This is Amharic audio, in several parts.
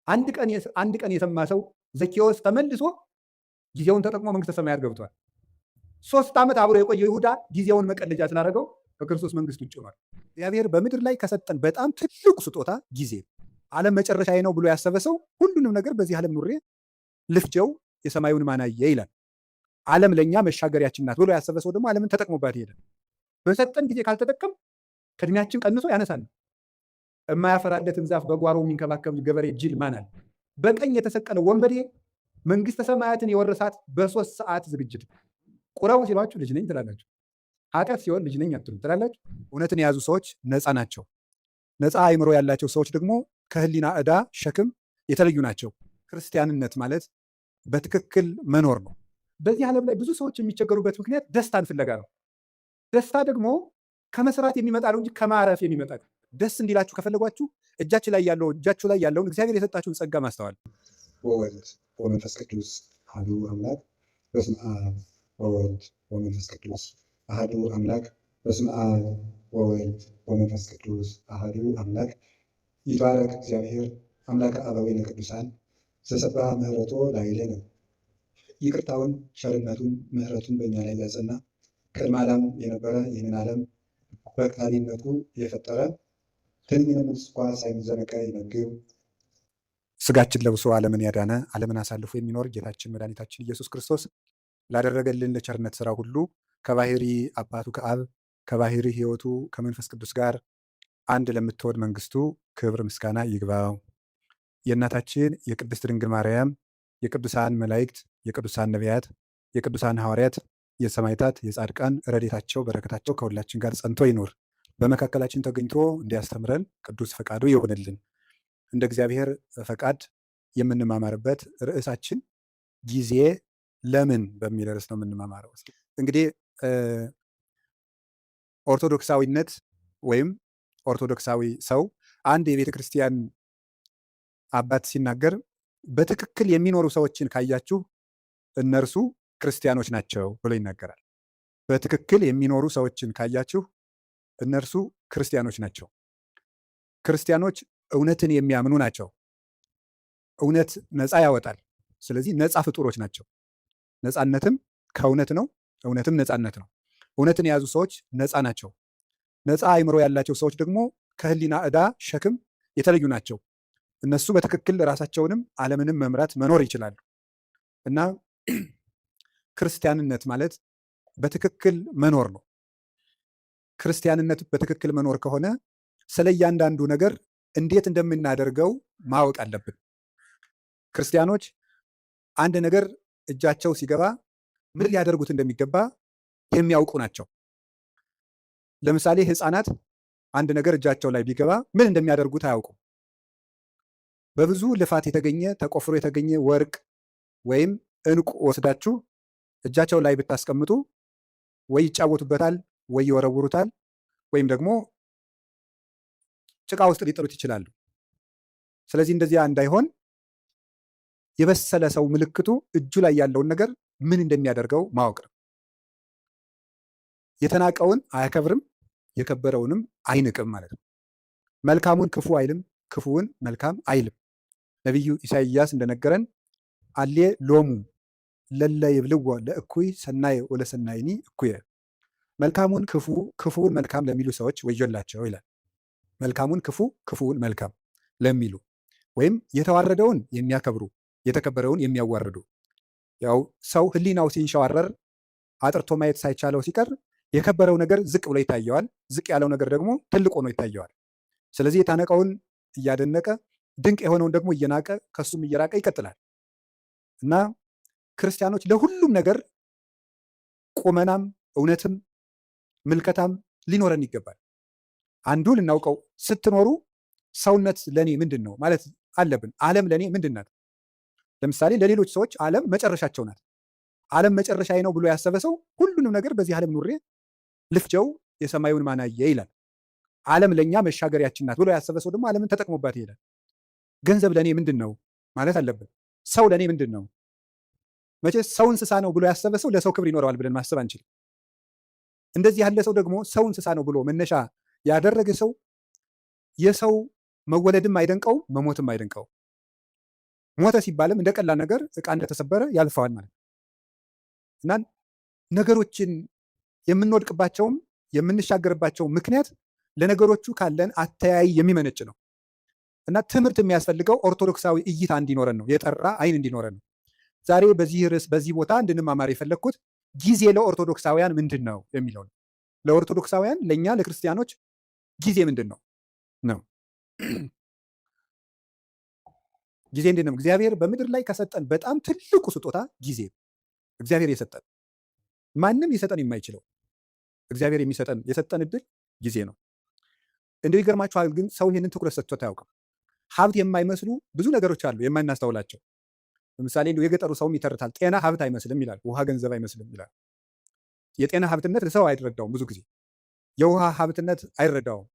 አንድ ቀን የሰማ ሰው ዘኬዎስ ተመልሶ ጊዜውን ተጠቅሞ መንግስተ ሰማያት ገብቷል። 3 ዓመት አብሮ የቆየው ይሁዳ ጊዜውን መቀለጃ ስላደረገው ከክርስቶስ መንግስት ውጭ ሆኗል። እግዚአብሔር በምድር ላይ ከሰጠን በጣም ትልቁ ስጦታ ጊዜ፣ ዓለም መጨረሻዬ ነው ብሎ ያሰበ ሰው ሁሉንም ነገር በዚህ ዓለም ኑሬ ልፍጀው የሰማዩን ማናየ ይላል። ዓለም ለእኛ መሻገሪያችን ናት ብሎ ያሰበ ሰው ደግሞ ዓለምን ተጠቅሞባት ይሄዳል። በሰጠን ጊዜ ካልተጠቀም ከእድሜያችን ቀንሶ ያነሳል። የማያፈራለትን ዛፍ በጓሮ የሚንከባከብ ገበሬ ጅል ማን አለ? በቀኝ የተሰቀለው ወንበዴ መንግስተ ሰማያትን የወረሳት በ3 ሰዓት ዝግጅት። ቁረቡ ሲሏችሁ ልጅ ነኝ ትላላችሁ። ኃጢአት ሲሆን ልጅ ነኝ አትሉም ትላላችሁ። እውነትን የያዙ ሰዎች ነፃ ናቸው። ነፃ አእምሮ ያላቸው ሰዎች ደግሞ ከህሊና ዕዳ ሸክም የተለዩ ናቸው። ክርስቲያንነት ማለት በትክክል መኖር ነው። በዚህ ዓለም ላይ ብዙ ሰዎች የሚቸገሩበት ምክንያት ደስታን ፍለጋ ነው። ደስታ ደግሞ ከመስራት የሚመጣ ነው እንጂ ከማረፍ የሚመጣ ነው። ደስ እንዲላችሁ ከፈለጓችሁ እጃችሁ ላይ ያለውን እግዚአብሔር የሰጣችሁን ጸጋ ማስተዋል። ወወልድ ወመንፈስ ቅዱስ አሐዱ አምላክ በስመ አብ ወወልድ ወመንፈስ ቅዱስ አሐዱ አምላክ በስመ አብ ወወልድ ወመንፈስ ቅዱስ አሐዱ አምላክ። ይትባረክ እግዚአብሔር አምላከ አበዊነ ቅዱሳን ዘሰብአ ምሕረቶ ላዕሌነ። ይቅርታውን ቸርነቱን ምሕረቱን በእኛ ላይ ያጸና ቅድመ ዓለም የነበረ ይህንን ዓለም በቃሊነቱ የፈጠረ ትንኝንም እንኳ ሳይዘነጋ ይመግብ ስጋችን ለብሶ ዓለምን ያዳነ ዓለምን አሳልፎ የሚኖር ጌታችን መድኃኒታችን ኢየሱስ ክርስቶስ ላደረገልን ለቸርነት ስራ ሁሉ ከባህሪ አባቱ ከአብ ከባህሪ ሕይወቱ ከመንፈስ ቅዱስ ጋር አንድ ለምትወድ መንግስቱ ክብር ምስጋና ይግባው። የእናታችን የቅድስት ድንግል ማርያም የቅዱሳን መላእክት የቅዱሳን ነቢያት የቅዱሳን ሐዋርያት የሰማዕታት የጻድቃን ረድኤታቸው በረከታቸው ከሁላችን ጋር ጸንቶ ይኖር። በመካከላችን ተገኝቶ እንዲያስተምረን ቅዱስ ፈቃዱ ይሆንልን። እንደ እግዚአብሔር ፈቃድ የምንማማርበት ርዕሳችን ጊዜ ለምን በሚል ርዕስ ነው የምንማማረው። እንግዲህ ኦርቶዶክሳዊነት ወይም ኦርቶዶክሳዊ ሰው አንድ የቤተ ክርስቲያን አባት ሲናገር በትክክል የሚኖሩ ሰዎችን ካያችሁ እነርሱ ክርስቲያኖች ናቸው ብሎ ይናገራል። በትክክል የሚኖሩ ሰዎችን ካያችሁ እነርሱ ክርስቲያኖች ናቸው። ክርስቲያኖች እውነትን የሚያምኑ ናቸው። እውነት ነፃ ያወጣል። ስለዚህ ነፃ ፍጡሮች ናቸው። ነፃነትም ከእውነት ነው፣ እውነትም ነፃነት ነው። እውነትን የያዙ ሰዎች ነፃ ናቸው። ነፃ አእምሮ ያላቸው ሰዎች ደግሞ ከህሊና ዕዳ ሸክም የተለዩ ናቸው። እነሱ በትክክል ራሳቸውንም ዓለምንም መምራት መኖር ይችላሉ። እና ክርስቲያንነት ማለት በትክክል መኖር ነው። ክርስቲያንነት በትክክል መኖር ከሆነ ስለ እያንዳንዱ ነገር እንዴት እንደምናደርገው ማወቅ አለብን። ክርስቲያኖች አንድ ነገር እጃቸው ሲገባ ምን ሊያደርጉት እንደሚገባ የሚያውቁ ናቸው። ለምሳሌ ሕፃናት አንድ ነገር እጃቸው ላይ ቢገባ ምን እንደሚያደርጉት አያውቁም። በብዙ ልፋት የተገኘ ተቆፍሮ የተገኘ ወርቅ ወይም ዕንቁ ወስዳችሁ እጃቸው ላይ ብታስቀምጡ ወይ ይጫወቱበታል፣ ወይ ይወረውሩታል፣ ወይም ደግሞ ጭቃ ውስጥ ሊጥሉት ይችላሉ። ስለዚህ እንደዚያ እንዳይሆን የበሰለ ሰው ምልክቱ እጁ ላይ ያለውን ነገር ምን እንደሚያደርገው ማወቅ ነው። የተናቀውን አያከብርም፣ የከበረውንም አይንቅም ማለት ነው። መልካሙን ክፉ አይልም፣ ክፉውን መልካም አይልም። ነቢዩ ኢሳይያስ እንደነገረን አሌ ሎሙ ለለ ይብልዎ ለእኩይ ሰናየ ወለሰናይኒ እኩየ። መልካሙን ክፉ ክፉውን መልካም ለሚሉ ሰዎች ወዮላቸው ይላል። መልካሙን ክፉ ክፉውን መልካም ለሚሉ ወይም የተዋረደውን የሚያከብሩ የተከበረውን የሚያዋርዱ። ያው ሰው ህሊናው ሲንሸዋረር አጥርቶ ማየት ሳይቻለው ሲቀር የከበረው ነገር ዝቅ ብሎ ይታየዋል፣ ዝቅ ያለው ነገር ደግሞ ትልቅ ሆኖ ይታየዋል። ስለዚህ የታነቀውን እያደነቀ ድንቅ የሆነውን ደግሞ እየናቀ ከሱም እየራቀ ይቀጥላል። እና ክርስቲያኖች ለሁሉም ነገር ቁመናም እውነትም ምልከታም ሊኖረን ይገባል። አንዱ ልናውቀው ስትኖሩ ሰውነት ለእኔ ምንድን ነው ማለት አለብን። ዓለም ለእኔ ምንድን ናት? ለምሳሌ ለሌሎች ሰዎች ዓለም መጨረሻቸው ናት። ዓለም መጨረሻዬ ነው ብሎ ያሰበ ሰው ሁሉንም ነገር በዚህ ዓለም ኑሬ ልፍጀው የሰማዩን ማናየ ይላል። ዓለም ለእኛ መሻገሪያችን ናት ብሎ ያሰበ ሰው ደግሞ ዓለምን ተጠቅሞባት ይሄዳል። ገንዘብ ለእኔ ምንድን ነው ማለት አለብን። ሰው ለእኔ ምንድን ነው? መቼስ ሰው እንስሳ ነው ብሎ ያሰበ ሰው ለሰው ክብር ይኖረዋል ብለን ማሰብ አንችልም። እንደዚህ ያለ ሰው ደግሞ ሰው እንስሳ ነው ብሎ መነሻ ያደረገ ሰው የሰው መወለድም አይደንቀው መሞትም አይደንቀው። ሞተ ሲባልም እንደ ቀላል ነገር ዕቃ እንደተሰበረ ያልፈዋል ማለት ነው እና ነገሮችን የምንወድቅባቸውም የምንሻገርባቸው ምክንያት ለነገሮቹ ካለን አተያይ የሚመነጭ ነው እና ትምህርት የሚያስፈልገው ኦርቶዶክሳዊ እይታ እንዲኖረን ነው፣ የጠራ አይን እንዲኖረን ነው። ዛሬ በዚህ ርዕስ በዚህ ቦታ እንድንማማር የፈለግኩት ጊዜ ለኦርቶዶክሳውያን ምንድን ነው የሚለው ነው። ለኦርቶዶክሳውያን ለእኛ ለክርስቲያኖች ጊዜ ምንድን ነው ነው ጊዜ እንዴት ነው? እግዚአብሔር በምድር ላይ ከሰጠን በጣም ትልቁ ስጦታ ጊዜ ነው። እግዚአብሔር የሰጠን ማንም ሊሰጠን የማይችለው እግዚአብሔር የሰጠን እድል ጊዜ ነው። እንደው ይገርማችኋል፣ ግን ሰው ይህንን ትኩረት ሰጥቶት አያውቅም። ሀብት የማይመስሉ ብዙ ነገሮች አሉ የማናስተውላቸው። ለምሳሌ እንደው የገጠሩ ሰውም ይተርታል፣ ጤና ሀብት አይመስልም ይላል፣ ውሃ ገንዘብ አይመስልም ይላል። የጤና ሀብትነት ሰው አይረዳውም። ብዙ ጊዜ የውሃ ሀብትነት አይረዳውም።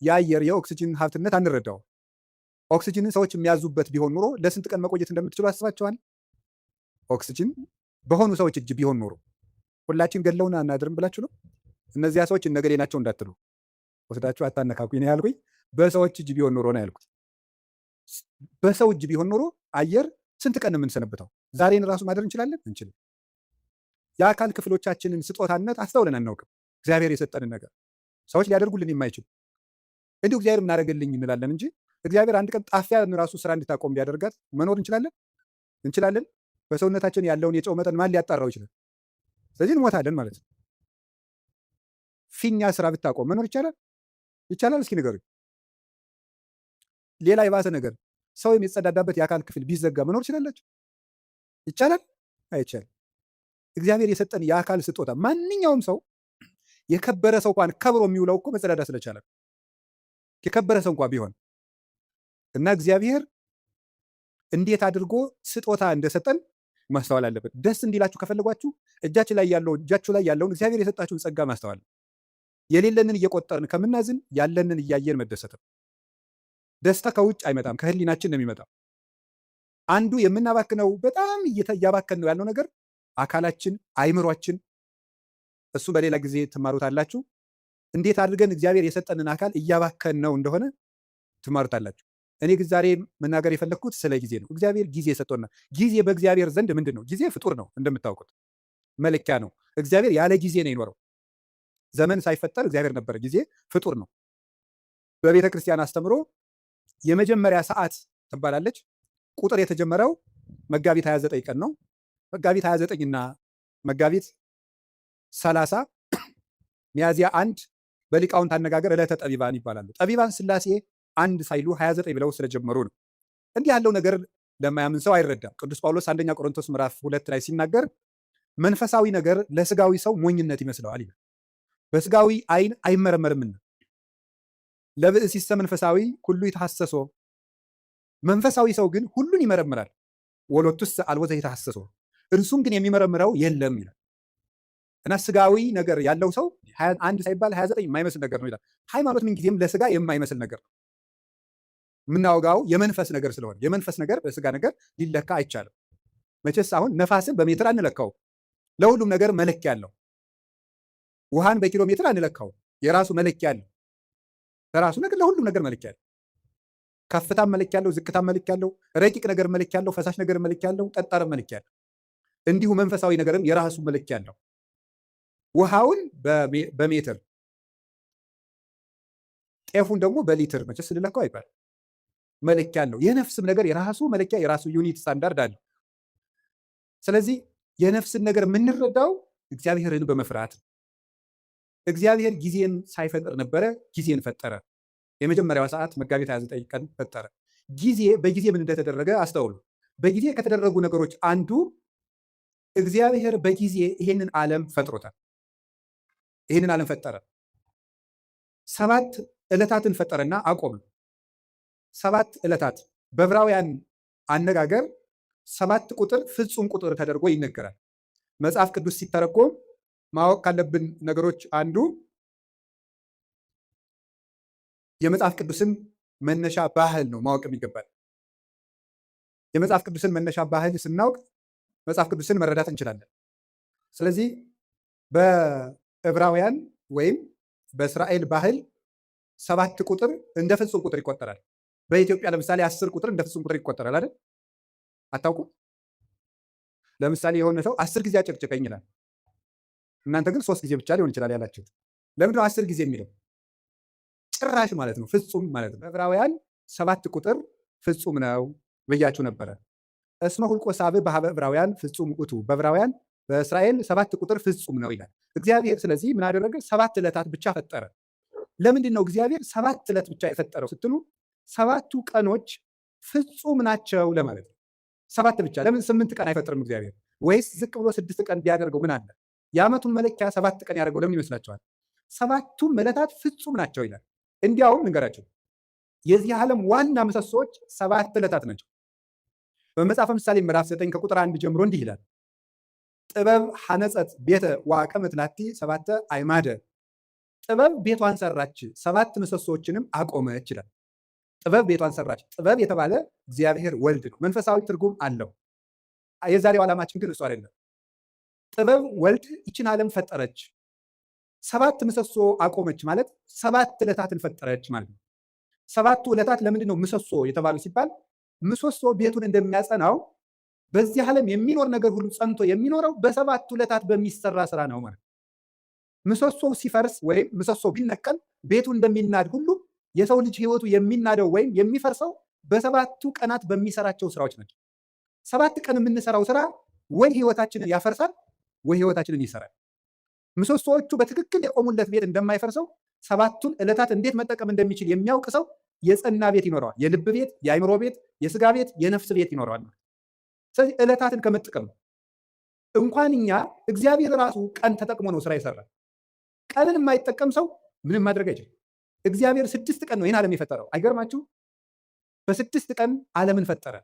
የአየር የኦክሲጅን ሀብትነት አንረዳውም። ኦክሲጅንን ሰዎች የሚያዙበት ቢሆን ኑሮ ለስንት ቀን መቆየት እንደምትችሉ አስባችኋል? ኦክሲጅን በሆኑ ሰዎች እጅ ቢሆን ኖሮ ሁላችን ገለውን አናድርም ብላችሁ ነው? እነዚያ ሰዎች እነገሌ ናቸው እንዳትሉ ወስዳችሁ አታነካኩኝ ነው ያልኩኝ። በሰዎች እጅ ቢሆን ኖሮ ነው ያልኩት። በሰው እጅ ቢሆን ኖሮ አየር ስንት ቀን የምንሰነብተው? ዛሬን ራሱ ማደር እንችላለን? እንችልም። የአካል ክፍሎቻችንን ስጦታነት አስተውለን አናውቅም። እግዚአብሔር የሰጠንን ነገር ሰዎች ሊያደርጉልን የማይችሉ እንዲሁ እግዚአብሔር ምናደርግልኝ እንላለን እንጂ እግዚአብሔር አንድ ቀን ጣፊያን ራሱ ስራ እንድታቆም ቢያደርጋት መኖር እንችላለን? እንችላለን? በሰውነታችን ያለውን የጨው መጠን ማን ሊያጣራው ይችላል? ስለዚህ እንሞታለን ማለት ነው። ፊኛ ስራ ብታቆም መኖር ይቻላል? ይቻላል? እስኪ ንገሩኝ። ሌላ የባሰ ነገር ሰው የሚጸዳዳበት የአካል ክፍል ቢዘጋ መኖር ይችላላችሁ? ይቻላል? አይቻልም። እግዚአብሔር የሰጠን የአካል ስጦታ ማንኛውም ሰው የከበረ ሰው እንኳን ከብሮ የሚውለው እኮ መጸዳዳ ስለቻለ የከበረ ሰው እንኳን ቢሆን እና እግዚአብሔር እንዴት አድርጎ ስጦታ እንደሰጠን ማስተዋል አለበት። ደስ እንዲላችሁ ከፈለጓችሁ እጃችሁ ላይ ያለውን እግዚአብሔር የሰጣችሁን ጸጋ ማስተዋል። የሌለንን እየቆጠርን ከምናዝን ያለንን እያየን መደሰትም። ደስታ ከውጭ አይመጣም፣ ከህሊናችን ነው የሚመጣው። አንዱ የምናባክነው በጣም እያባከን ነው ያለው ነገር አካላችን፣ አይምሯችን። እሱ በሌላ ጊዜ ትማሩታላችሁ። እንዴት አድርገን እግዚአብሔር የሰጠንን አካል እያባከን ነው እንደሆነ ትማሩታላችሁ። እኔ ግን ዛሬ መናገር የፈለግኩት ስለ ጊዜ ነው። እግዚአብሔር ጊዜ ሰጥቶናል። ጊዜ በእግዚአብሔር ዘንድ ምንድን ነው? ጊዜ ፍጡር ነው፣ እንደምታውቁት መለኪያ ነው። እግዚአብሔር ያለ ጊዜ ነው የኖረው። ዘመን ሳይፈጠር እግዚአብሔር ነበረ። ጊዜ ፍጡር ነው። በቤተ ክርስቲያን አስተምሮ የመጀመሪያ ሰዓት ትባላለች። ቁጥር የተጀመረው መጋቢት 29 ቀን ነው። መጋቢት 29 እና መጋቢት 30 ሚያዝያ 1 በሊቃውንት አነጋገር ዕለተ ጠቢባን ይባላሉ። ጠቢባን ሥላሴ አንድ ሳይሉ 29 ብለው ስለጀመሩ ነው። እንዲህ ያለው ነገር ለማያምን ሰው አይረዳም። ቅዱስ ጳውሎስ አንደኛ ቆሮንቶስ ምዕራፍ 2 ላይ ሲናገር መንፈሳዊ ነገር ለስጋዊ ሰው ሞኝነት ይመስለዋል ይላል። በስጋዊ አይን አይመረመርምና ለብእሲሰ መንፈሳዊ ሁሉ ይተሐሰሶ፣ መንፈሳዊ ሰው ግን ሁሉን ይመረምራል። ወሎቱስ አልቦ ዘይተሐሰሶ፣ እርሱም ግን የሚመረምረው የለም ይላል። እና ስጋዊ ነገር ያለው ሰው አንድ ሳይባል 29 የማይመስል ነገር ነው ይላል። ሃይማኖት ምንጊዜም ለስጋ የማይመስል ነገር ነው። የምናወጋው የመንፈስ ነገር ስለሆነ የመንፈስ ነገር በስጋ ነገር ሊለካ አይቻልም። መቼስ አሁን ነፋስን በሜትር አንለካው፣ ለሁሉም ነገር መለኪያ አለው። ውሃን በኪሎ ሜትር አንለካው፣ የራሱ መለኪያ አለው። ለራሱ ነገር ለሁሉም ነገር መለኪያ አለው። ከፍታም መለኪያ አለው፣ ዝቅታም መለኪያ አለው፣ ረቂቅ ነገር መለኪያ አለው፣ ፈሳሽ ነገር መለኪያ አለው፣ ጠጣርም መለኪያ አለው። እንዲሁ መንፈሳዊ ነገርም የራሱ መለኪያ አለው። ውሃውን በሜትር ጤፉን ደግሞ በሊትር መቼስ ልለካው አይባል፣ መለኪያ አለው። የነፍስም ነገር የራሱ መለኪያ የራሱ ዩኒት ስታንዳርድ አለው። ስለዚህ የነፍስን ነገር የምንረዳው እግዚአብሔርን በመፍራት ነው። እግዚአብሔር ጊዜን ሳይፈጥር ነበረ፣ ጊዜን ፈጠረ። የመጀመሪያዋ ሰዓት መጋቢት 29 ቀን ፈጠረ። በጊዜ ምን እንደተደረገ አስተውሉ። በጊዜ ከተደረጉ ነገሮች አንዱ እግዚአብሔር በጊዜ ይሄንን ዓለም ፈጥሮታል። ይህንን ዓለም ፈጠረ። 7 ዕለታትን ፈጠረና አቆመ። 7 ዕለታት በዕብራውያን አነጋገር 7 ቁጥር ፍጹም ቁጥር ተደርጎ ይነገራል። መጽሐፍ ቅዱስ ሲተረጎም ማወቅ ካለብን ነገሮች አንዱ የመጽሐፍ ቅዱስን መነሻ ባህል ነው ማወቅ የሚገባል። የመጽሐፍ ቅዱስን መነሻ ባህል ስናውቅ መጽሐፍ ቅዱስን መረዳት እንችላለን። ስለዚህ በዕብራውያን ወይም በእስራኤል ባህል 7 ቁጥር እንደ ፍጹም ቁጥር ይቆጠራል። በኢትዮጵያ ለምሳሌ 10 ቁጥር እንደ ፍጹም ቁጥር ይቆጠራል አይደል? አታውቁም? ለምሳሌ የሆነ ሰው 10 ጊዜ አጨቅጭቀኝ ይላል። እናንተ ግን 3 ጊዜ ብቻ ሊሆን ይችላል ያላችሁት። ለምንድን ነው 10 ጊዜ የሚለው? ጭራሽ ማለት ነው፣ ፍጹም ማለት ነው። በዕብራውያን 7 ቁጥር ፍጹም ነው ብያችሁ ነበረ። እስመ ሁልቆ ሳብዕ በኀበ ዕብራውያን ፍጹም ውእቱ፣ በዕብራውያን በእስራኤል 7 ቁጥር ፍጹም ነው ይላል እግዚአብሔር። ስለዚህ ምን አደረገ? 7 ዕለታት ብቻ ፈጠረ። ለምንድን ነው እግዚአብሔር 7 ዕለት ብቻ የፈጠረው ስትሉ 7ቱ ቀኖች ፍጹም ናቸው ለማለት ነው። 7 ብቻ። ለምን 8 ቀን አይፈጥርም እግዚአብሔር? ወይስ ዝቅ ብሎ 6 ቀን ቢያደርገው ምን አለ? የዓመቱን መለኪያ 7 ቀን ያደርገው ለምን ይመስላችኋል? 7ቱም ዕለታት ፍጹም ናቸው ይላል። እንዲያውም ንገራቸው፣ የዚህ ዓለም ዋና ምሰሶዎች 7 ዕለታት ናቸው። በመጽሐፈ ምሳሌ ምዕራፍ 9 ከቁጥር 1 ጀምሮ እንዲህ ይላል፣ ጥበብ ሐነጸት ቤተ ወአቀመት ላቲ 7 አዕማደ፣ ጥበብ ቤቷን ሰራች 7 ምሰሶዎችንም አቆመች ይላል። ጥበብ ቤቷን ሰራች። ጥበብ የተባለ እግዚአብሔር ወልድ ነው። መንፈሳዊ ትርጉም አለው። የዛሬው ዓላማችን ግን እሱ አይደለም። ጥበብ ወልድ ይችን ዓለም ፈጠረች፣ 7 ምሰሶ አቆመች ማለት 7 ዕለታትን ፈጠረች ማለት ነው። 7ቱ ዕለታት ለምንድን ነው ምሰሶ የተባሉ ሲባል ምሰሶ ቤቱን እንደሚያጸናው በዚህ ዓለም የሚኖር ነገር ሁሉ ጸንቶ የሚኖረው በ7ቱ ዕለታት በሚሰራ ስራ ነው ማለት ነው። ምሰሶ ሲፈርስ ወይም ምሰሶ ቢነቀል ቤቱ እንደሚናድ ሁሉ የሰው ልጅ ህይወቱ የሚናደው ወይም የሚፈርሰው በ7ቱ ቀናት በሚሰራቸው ስራዎች ናቸው። 7 ቀን የምንሰራው ስራ ወይ ህይወታችንን ያፈርሳል ወይ ህይወታችንን ይሰራል። ምሰሶዎቹ በትክክል የቆሙለት ቤት እንደማይፈርሰው 7ቱን ዕለታት እንዴት መጠቀም እንደሚችል የሚያውቅ ሰው የጸና ቤት ይኖረዋል። የልብ ቤት፣ የአእምሮ ቤት፣ የስጋ ቤት፣ የነፍስ ቤት ይኖረዋል። ስለዚህ ዕለታትን ከመጠቀም እንኳን እኛ እግዚአብሔር ራሱ ቀን ተጠቅሞ ነው ስራ ይሰራል። ቀንን የማይጠቀም ሰው ምንም ማድረግ አይችልም። እግዚአብሔር 6 ቀን ነው ይህን ዓለም የፈጠረው። አይገርማችሁ? በ6 ቀን ዓለምን ፈጠረ።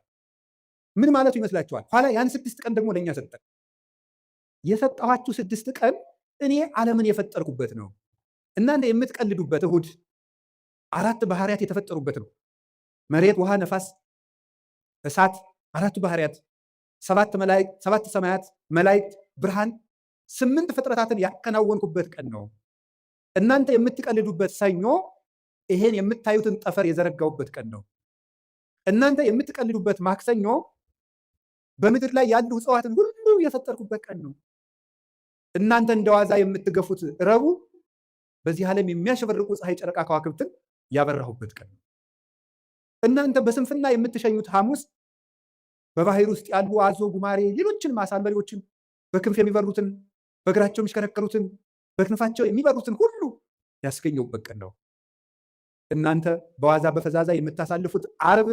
ምን ማለቱ ይመስላችኋል? ኋላ ያን 6 ቀን ደግሞ ለእኛ ሰጠን። የሰጠኋችሁ 6 ቀን እኔ ዓለምን የፈጠርኩበት ነው። እናንተ የምትቀልዱበት እሁድ 4 ባህሪያት የተፈጠሩበት ነው። መሬት፣ ውሃ፣ ነፋስ፣ እሳት፣ 4ቱ ባህሪያት፣ 7 መላእክት፣ 7 ሰማያት፣ መላእክት፣ ብርሃን፣ 8 ፍጥረታትን ያከናወንኩበት ቀን ነው። እናንተ የምትቀልዱበት ሰኞ ይሄን የምታዩትን ጠፈር የዘረጋውበት ቀን ነው። እናንተ የምትቀልዱበት ማክሰኞ በምድር ላይ ያሉ እጽዋትን ሁሉ የፈጠርኩበት ቀን ነው። እናንተ እንደዋዛ የምትገፉት ረቡዕ በዚህ ዓለም የሚያሸበርቁ ፀሐይ፣ ጨረቃ፣ ከዋክብትን ያበራሁበት ቀን ነው። እናንተ በስንፍና የምትሸኙት ሐሙስ በባህር ውስጥ ያሉ አዞ፣ ጉማሬ፣ ሌሎችን ማሳመሪዎችን በክንፍ የሚበሩትን በእግራቸው የሚሽከረከሩትን በክንፋቸው የሚበሩትን ሁሉ ያስገኘሁበት ቀን ነው። እናንተ በዋዛ በፈዛዛ የምታሳልፉት ዓርብ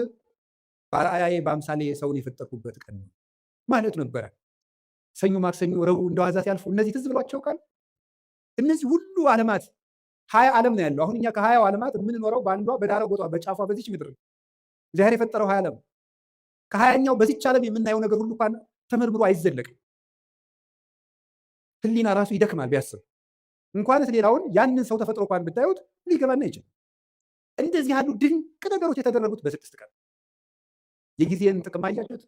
በአርአያዬ በአምሳሌ ሰውን የፈጠርኩበት ቀን ነው ማለት ነበረ። ሰኞ፣ ማክሰኞ፣ ረቡዕ እንደዋዛ ሲያልፉ እነዚህ ትዝ ብሏቸው ቃል እነዚህ ሁሉ ዓለማት 20 ዓለም ነው ያለው። አሁን እኛ ከ20 ዓለማት የምንኖረው በአንዷ በዳረ ጎጧ በጫፏ በዚች ምድር እግዚአብሔር የፈጠረው 20 ዓለም። ከ20ኛው በዚች ዓለም የምናየው ነገር ሁሉ እንኳን ተመርምሮ አይዘለቅም። ሕሊና ራሱ ይደክማል ቢያስብ። እንኳንስ ሌላውን ያንን ሰው ተፈጥሮ እንኳን ብታዩት ሊገባና ይችላል። እንደዚህ ያሉ ድንቅ ነገሮች የተደረጉት በ6 ቀን። የጊዜን ጥቅም አያችሁት?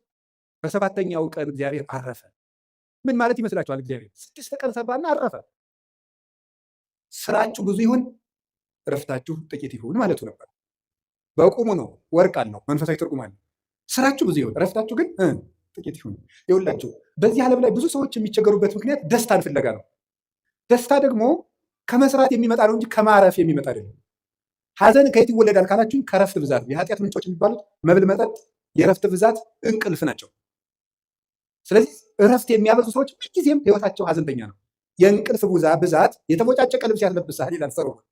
በ7ኛው ቀን እግዚአብሔር አረፈ። ምን ማለት ይመስላችኋል? እግዚአብሔር 6 ቀን ሰራና አረፈ። ስራችሁ ብዙ ይሁን እረፍታችሁ ጥቂት ይሁን ማለቱ ነበር። በቁሙ ነው፣ ወርቅ አለው፣ መንፈሳዊ ትርጉም አለው። ስራችሁ ብዙ ይሁን እረፍታችሁ ግን ጥቂት ይሁን። ይኸውላችሁ በዚህ ዓለም ላይ ብዙ ሰዎች የሚቸገሩበት ምክንያት ደስታን ፍለጋ ነው። ደስታ ደግሞ ከመስራት የሚመጣ ነው እንጂ ከማረፍ የሚመጣ አይደለም። ሐዘን ከየት ይወለዳል ካላችሁኝ፣ ከረፍት ብዛት። የኃጢአት ምንጮች የሚባሉት መብል፣ መጠጥ፣ የረፍት ብዛት፣ እንቅልፍ ናቸው። ስለዚህ እረፍት የሚያበዙ ሰዎች ሁልጊዜም ህይወታቸው ሐዘንተኛ ነው። የእንቅልፍ ብዛት የተቦጫጨቀ ልብስ ያስለብሳል ይላል ሰሎሞን።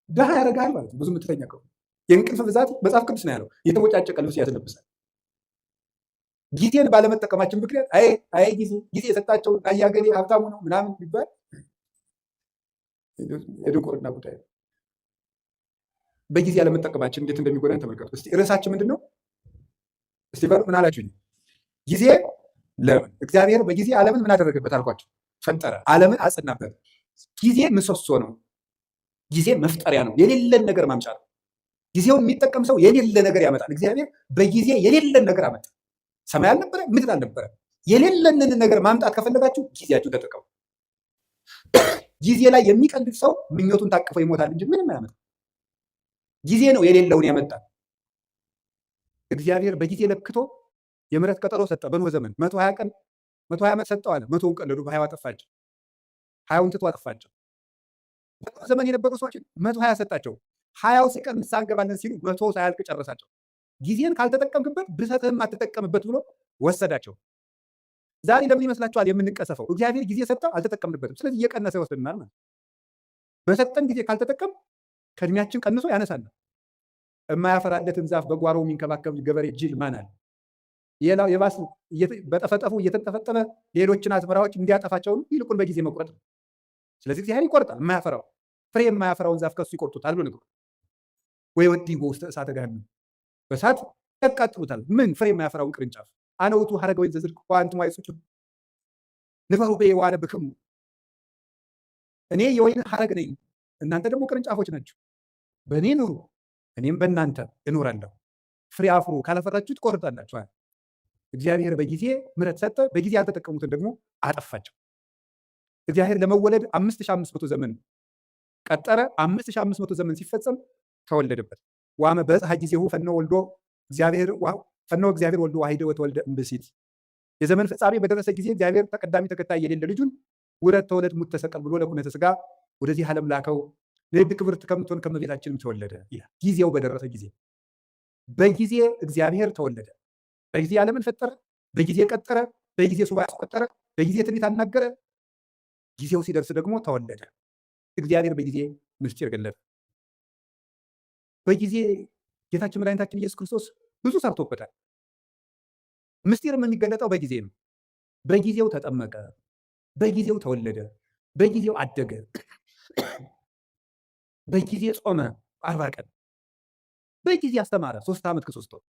ድሃ ያደርጋል ማለት ነው ብዙ የምትተኛ ከሆነ። የእንቅልፍ ብዛት መጽሐፍ ቅዱስ ነው ያለው፣ የተቦጫጨቀ ልብስ ያስለብሳል። ጊዜን ባለመጠቀማችን ምክንያት አይ ጊዜ የሰጣቸው አያገሌ ሀብታሙ ነው ምናምን ቢባል የድንቁርና ጉዳይ ነው። በጊዜ ያለመጠቀማችን እንዴት እንደሚጎዳን ተመልከቱ እስቲ። ርዕሳችን ምንድን ነው? እስቲ በሉ ምን አላችሁኝ? ጊዜ ለምን እግዚአብሔር በጊዜ ዓለምን ምን አደረገበት አልኳቸው? ፈጠረ፣ ዓለምን አጸናበት። ጊዜ ምሰሶ ነው። ጊዜ መፍጠሪያ ነው። የሌለን ነገር ማምጫ ነው። ጊዜውን የሚጠቀም ሰው የሌለ ነገር ያመጣል። እግዚአብሔር በጊዜ የሌለን ነገር አመጣ። ሰማይ አልነበረ፣ ምድር አልነበረ። የሌለንን ነገር ማምጣት ከፈለጋችሁ ጊዜያችሁ ተጠቀሙ። ጊዜ ላይ የሚቀልድ ሰው ምኞቱን ታቅፎ ይሞታል እንጂ ምንም አያመጣ። ጊዜ ነው የሌለውን ያመጣል። እግዚአብሔር በጊዜ ለክቶ የምህረት ቀጠሮ ሰጠ። በኖህ ዘመን 120 ቀን 120 ዓመት ሰጠው አለ። 100ውን ቀለዱ፣ በ20 አጠፋቸው። 20ውን ትቶ አጠፋቸው። በኖህ ዘመን የነበሩ ሰዎችን 120 ሰጣቸው። 20ው ሲቀር ንስሐ እንገባለን ሲሉ 100 ሳያልቅ ጨረሳቸው። ጊዜን ካልተጠቀምክበት ብሰትህም አትጠቀምበት ብሎ ወሰዳቸው። ዛሬ ለምን ይመስላችኋል የምንቀሰፈው? እግዚአብሔር ጊዜ ሰጠው፣ አልተጠቀምንበትም። ስለዚህ እየቀነሰ ይወስድናል ማለት። በሰጠን ጊዜ ካልተጠቀም ከእድሜያችን ቀንሶ ያነሳናል። የማያፈራለትን ዛፍ በጓሮው የሚንከባከብ ገበሬ ጅል ማን አለ? ሌላው የባስ በጠፈጠፉ እየተጠፈጠፈ ሌሎችን አዝመራዎች እንዲያጠፋቸው ይልቁን በጊዜ መቁረጥ ነው። ስለዚህ እግዚአብሔር ይቆርጣል። የማያፈራው ፍሬ የማያፈራውን ዛፍ ከሱ ይቆርጡታል ብሎ ነገር ወይ ወዲህ ውስጥ እሳተ ገሃነም በእሳት ያቃጥሉታል። ምን ፍሬ የማያፈራውን ቅርንጫፍ አነውቱ ሀረገ ወይን ዘዝርቅ ዋንትሙ አይጹጩ ንፈሩ በየዋነ ብክሙ፣ እኔ የወይን ሀረግ ነኝ፣ እናንተ ደግሞ ቅርንጫፎች ናችሁ። በእኔ ኑሩ፣ እኔም በእናንተ እኖራለሁ። ፍሬ አፍሩ፣ ካላፈራችሁ ትቆርጣላችሁ። እግዚአብሔር በጊዜ ምሕረት ሰጠ፣ በጊዜ ያልተጠቀሙትን ደግሞ አጠፋቸው። እግዚአብሔር ለመወለድ 5500 ዘመን ቀጠረ። 5500 ዘመን ሲፈጸም ተወለደበት። ዋመ በጽሐ ጊዜሁ ፈኖ ወልዶ እግዚአብሔር ወልዶ ዋሂደ ወተወልደ እምብእሲት። የዘመን ፍጻሜ በደረሰ ጊዜ እግዚአብሔር ተቀዳሚ ተከታይ የሌለ ልጁን ውረድ ተወለድ ሙት ተሰቀል ብሎ ለኩነተ ሥጋ ወደዚህ ዓለም ላከው። ንዕድ ክብርት ከምትሆን ከመቤታችንም ተወለደ ይላል። ጊዜው በደረሰ ጊዜ በጊዜ እግዚአብሔር ተወለደ። በጊዜ ዓለምን ፈጠረ፣ በጊዜ ቀጠረ፣ በጊዜ ሱባዔ አስቆጠረ፣ በጊዜ ትንቢት አናገረ። ጊዜው ሲደርስ ደግሞ ተወለደ። እግዚአብሔር በጊዜ ምስጢር ገለጠ። በጊዜ ጌታችን መድኃኒታችን ኢየሱስ ክርስቶስ ብዙ ሰርቶበታል። ምስጢርም የሚገለጠው በጊዜ ነው። በጊዜው ተጠመቀ፣ በጊዜው ተወለደ፣ በጊዜው አደገ፣ በጊዜ ጾመ 40 ቀን፣ በጊዜ አስተማረ 3 ዓመት ከ3 ወር፣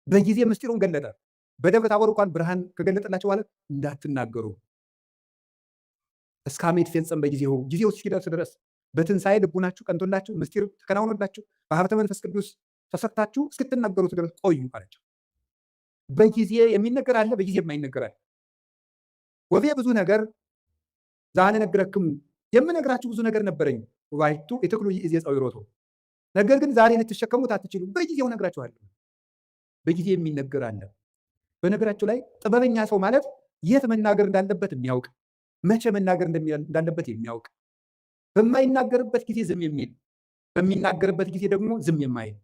በጊዜ ምስጢሩን ገለጠ። በደብረ ታቦር እንኳን ብርሃን ከገለጠላቸው በኋላ እንዳትናገሩ እስከ አመ ይትፌጸም በጊዜው፣ ጊዜው እስኪደርስ ድረስ በትንሣኤ ልቡናችሁ ቀንቶላችሁ ምስጢር ተከናውኖላችሁ በሀብተ መንፈስ ቅዱስ ተሰጥታችሁ እስክትናገሩት ድረስ ቆዩ አላቸው። በጊዜ የሚነገር አለ፣ በጊዜ የማይነገር አለ። ወቤ ብዙ ነገር ዘአነነግረክሙ፣ የምነግራችሁ ብዙ ነገር ነበረኝ። ወባሕቱ ኢትክሉ ይእዜ ጸዊሮቶ፣ ነገር ግን ዛሬ ልትሸከሙት አትችሉም። በጊዜው እነግራችኋለሁ። በጊዜ የሚነገር አለ። በነገራችሁ ላይ ጥበበኛ ሰው ማለት የት መናገር እንዳለበት የሚያውቅ፣ መቼ መናገር እንዳለበት የሚያውቅ፣ በማይናገርበት ጊዜ ዝም የሚል፣ በሚናገርበት ጊዜ ደግሞ ዝም የማይል፣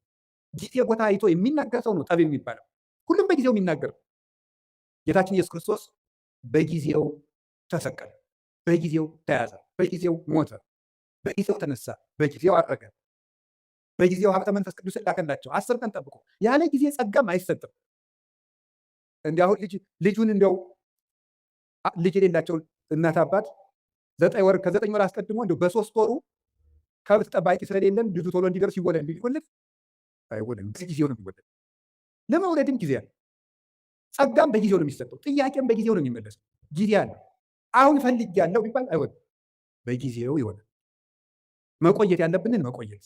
ጊዜ ቦታ አይቶ የሚናገር ሰው ነው ጠቢብ የሚባለው። ሁሉም በጊዜው የሚናገር። ጌታችን ኢየሱስ ክርስቶስ በጊዜው ተሰቀለ፣ በጊዜው ተያዘ፣ በጊዜው ሞተ፣ በጊዜው ተነሳ፣ በጊዜው አረገ፣ በጊዜው ሀብተ መንፈስ ቅዱስ ላከላቸው። 10 ቀን ጠብቆ ያለ ጊዜ ጸጋም አይሰጥም። እንዲያሁን ልጁን እንዲያው ልጅ የሌላቸው እናት አባት 9 ወር ከ9 ወር አስቀድሞ እንዲያው በ3 ወሩ ከብት ጠባቂ ስለሌለን ልጁ ቶሎ እንዲደርስ ይወለድ አይወለድም። ጊዜው ነው የሚወለድ። ለመውለድም ጊዜ አለ። ጸጋም በጊዜው ነው የሚሰጠው። ጥያቄም በጊዜው ነው የሚመለሰው። ጊዜ አለ። አሁን ፈልጌያለሁ ቢባል አይሆንም፣ በጊዜው ይሆናል። መቆየት ያለብንን መቆየት።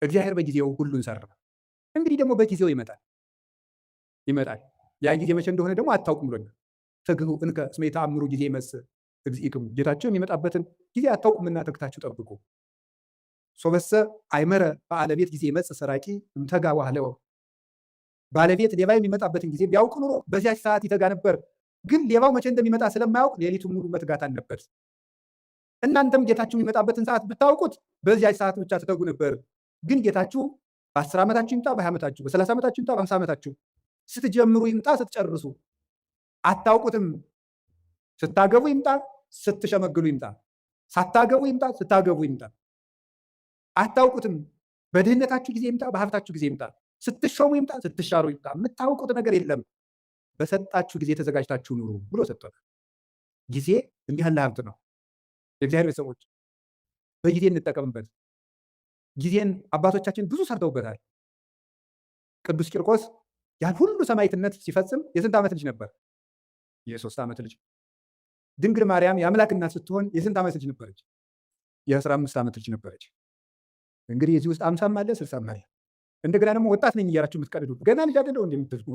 እግዚአብሔር በጊዜው ሁሉን ሰራ። እንግዲህ ደግሞ በጊዜው ይመጣል። ያ ጊዜ መቼ እንደሆነ ደግሞ አታውቁም ብሎኛል። ትግሁ እንከ እስመ የተአምሩ ጊዜ ይመጽእ እግዚእክሙ፣ ጌታችሁ የሚመጣበትን ጊዜ አታውቁምና ተግታችሁ ጠብቁ። ሶበሰ አይመረ በአለቤት ጊዜ ይመጽእ ሰራቂ እምተጋ ዋህለወ፣ ባለቤት ሌባ የሚመጣበትን ጊዜ ቢያውቅ ኑሮ በዚያች ሰዓት ይተጋ ነበር። ግን ሌባው መቼ እንደሚመጣ ስለማያውቅ ሌሊቱን ሙሉ መትጋት አለበት። እናንተም ጌታችሁ የሚመጣበትን ሰዓት ብታውቁት በዚያች ሰዓት ብቻ ትተጉ ነበር። ግን ጌታችሁ በ10 ዓመታችሁ ይምጣ፣ በ20 ዓመታችሁ፣ በ30 ዓመታችሁ ይምጣ፣ በ50 ዓመታችሁ፣ ስትጀምሩ ይምጣ፣ ስትጨርሱ አታውቁትም። ስታገቡ ይምጣ፣ ስትሸመግሉ ይምጣ፣ ሳታገቡ ይምጣ፣ ስታገቡ ይምጣ፣ አታውቁትም። በድህነታችሁ ጊዜ ይምጣ፣ በሀብታችሁ ጊዜ ይምጣ፣ ስትሾሙ ይምጣ፣ ስትሻሩ ይምጣ፣ የምታውቁት ነገር የለም። በሰጣችሁ ጊዜ ተዘጋጅታችሁ ኑሩ ብሎ ሰጥቶናል። ጊዜ እንዲህ ያለ ሀብት ነው። የእግዚአብሔር ቤተሰቦች በጊዜ እንጠቀምበት። ጊዜን አባቶቻችን ብዙ ሰርተውበታል። ቅዱስ ቂርቆስ ያን ሁሉ ሰማዕትነት ሲፈጽም የስንት ዓመት ልጅ ነበር? የ3 ዓመት ልጅ። ድንግል ማርያም የአምላክ እናት ስትሆን የስንት ዓመት ልጅ ነበረች? የ15 ዓመት ልጅ ነበረች። እንግዲህ የዚህ ውስጥ 50 አለ 60 አለ። እንደገና ደግሞ ወጣት ነኝ እያላችሁ የምትቀልዱ ገና ልጅ አይደለሁ እንደምትልቁ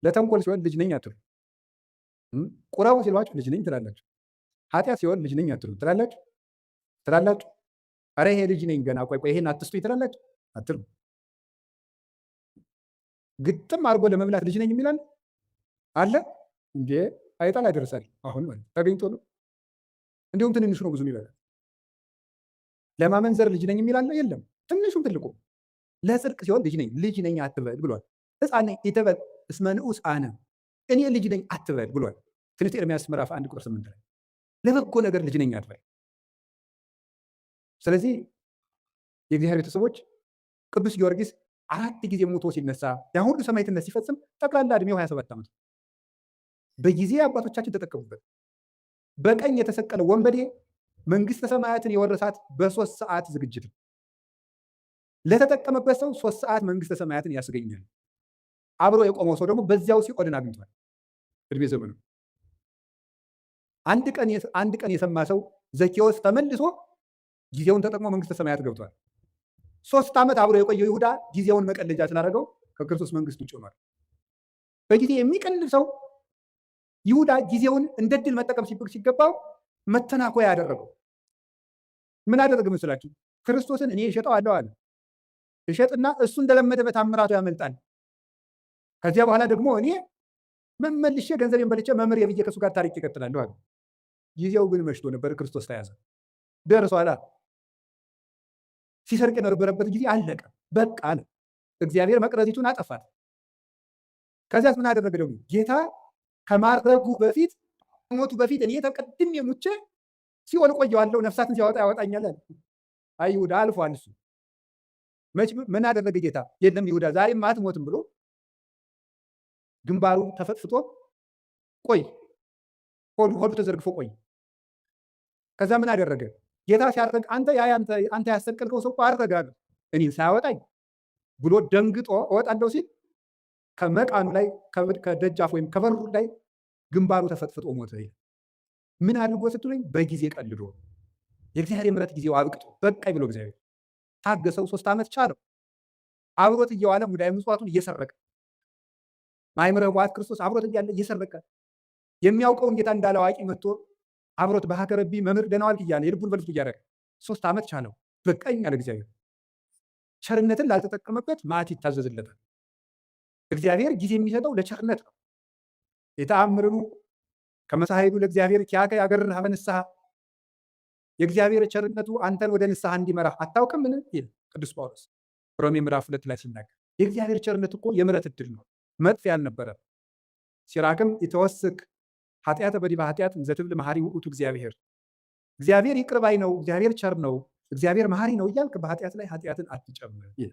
ለተንኮል ሲሆን ልጅ ነኝ አትሉ። ቁራው ሲሏችሁ ልጅ ነኝ ትላላችሁ። ኃጢአት ሲሆን ልጅ ነኝ አትሉ ትላላችሁ። አረ ይሄ ልጅ ነኝ ገና ቆይ ይሄን አትስጡኝ ትላላችሁ አትሉ። ግጥም አድርጎ ለመብላት ልጅ ነኝ የሚላል አለ እንዴ? አይጣል አይደርሳል። አሁን ማለት ተገኝቶ ነው። እንዲሁም ትንንሹ ነው ብዙ ይበላል። ለማመንዘር ልጅ ነኝ የሚላል የለም። ትንሹም ትልቁ ለጽድቅ ሲሆን ልጅ ነኝ አትበል ብሏል። ሕፃን ነኝ ኢትበል እስመ ንዑስ አነ፣ እኔ ልጅ ነኝ አትበል ብሏል። ትንቢተ ኤርምያስ ምዕራፍ 1 ቁጥር 8 ላይ ለበጎ ነገር ልጅ ነኝ አትበል። ስለዚህ የእግዚአብሔር ቤተሰቦች ቅዱስ ጊዮርጊስ 4 ጊዜ ሞቶ ሲነሳ ያን ሁሉ ሰማዕትነት ሲፈጽም ጠቅላላ ዕድሜው 27 ዓመት። በጊዜ አባቶቻችን ተጠቀሙበት። በቀኝ የተሰቀለ ወንበዴ መንግስተ ሰማያትን የወረሳት በ3 ሰዓት ዝግጅት ነው። ለተጠቀመበት ሰው 3 ሰዓት መንግስተ ሰማያትን ያስገኛል። አብሮ የቆመው ሰው ደግሞ በዚያው ሲኦልን አግኝቷል እድሜ ዘመኑ። አንድ ቀን የሰማ ሰው ዘኬዎስ ተመልሶ ጊዜውን ተጠቅሞ መንግስተ ሰማያት ገብቷል። 3 ዓመት አብሮ የቆየው ይሁዳ ጊዜውን መቀለጃ ስላደረገው ከክርስቶስ መንግስት ውጭ ሆኗል። በጊዜ የሚቀልድ ሰው ይሁዳ ጊዜውን እንደ ድል መጠቀም ሲገባው መተናኮያ ያደረገው ምን አደረገ መስላችሁ? ክርስቶስን እኔ እሸጠዋለሁ አለ። እሸጥና እሱ እንደለመደ በታምራቱ ያመልጣል። ከዚያ በኋላ ደግሞ እኔ መመልሼ ገንዘቤን በልቼ መምህር የብዬ ከእሱ ጋር ታሪክ ይቀጥላለሁ አለ። ጊዜው ግን መሽቶ ነበር። ክርስቶስ ተያዘ። ደርሷላ። ሲሰርቅ የነበረበት ጊዜ አለቀ። በቃ አለ። እግዚአብሔር መቅረዚቱን አጠፋት። ከዚያስ ምን አደረገ ደግሞ? ጌታ ከማረጉ በፊት ሞቱ በፊት እኔ ተቀድሜ ሙቼ ሲኦል ቆየዋለሁ፣ ነፍሳትን ሲያወጣ ያወጣኛል አለ። አይ ይሁዳ አልፏል። እሱ ምን አደረገ ጌታ? የለም ይሁዳ ዛሬም አትሞትም ብሎ ግንባሩ ተፈጥፍጦ ቆይ፣ ሆዱ ተዘርግፎ ቆይ። ከዛ ምን አደረገ ጌታ ሲያርግ? አንተ ያሰቀልከው ሰው አረጋ እኔን ሳያወጣኝ ብሎ ደንግጦ እወጣለሁ ሲል ከመቃኑ ላይ ከደጃፍ ወይም ከበሩ ላይ ግንባሩ ተፈጥፍጦ ሞተ። ምን አድርጎ ስትሉኝ፣ በጊዜ ቀልዶ የእግዚአብሔር የምሕረት ጊዜው አብቅቶ በቃኝ ብሎ እግዚአብሔር ታገሰው። 3 ዓመት ቻለው። አብሮት እየዋለ ሙዳየ ምጽዋቱን እየሰረቀ ማይምረ ኅቡዓት ክርስቶስ አብሮት እያለ እየሰረቀ የሚያውቀውን ጌታ እንዳለ አዋቂ መጥቶ አብሮት በሀከረቢ መምህር ደህና ዋልክ እያለ የልቡን በልፍቱ እያደረገ 3 ዓመት ቻለው። በቃኝ አለ እግዚአብሔር። ቸርነትን ላልተጠቀመበት መዓት ይታዘዝለታል። እግዚአብሔር ጊዜ የሚሰጠው ለቸርነት ነው። የተአምርኑ ከመሳሄዱ ለእግዚአብሔር ኪያከ ያገርህ ሀበ ንስሐ፣ የእግዚአብሔር ቸርነቱ አንተን ወደ ንስሐ እንዲመራ አታውቅምን ይል ቅዱስ ጳውሎስ ሮሜ ምዕራፍ 2 ላይ ሲናገር። የእግዚአብሔር ቸርነት እኮ የምሕረት ዕድል ነው፣ መጥፊያ አልነበረም። ሲራክም የተወስክ ኃጢአተ በዲበ ኃጢአት እንዘ ትብል መሐሪ ውእቱ እግዚአብሔር። እግዚአብሔር ይቅር ባይ ነው፣ እግዚአብሔር ቸር ነው፣ እግዚአብሔር መሐሪ ነው እያልክ በኃጢአት ላይ ኃጢአትን አትጨምር ይል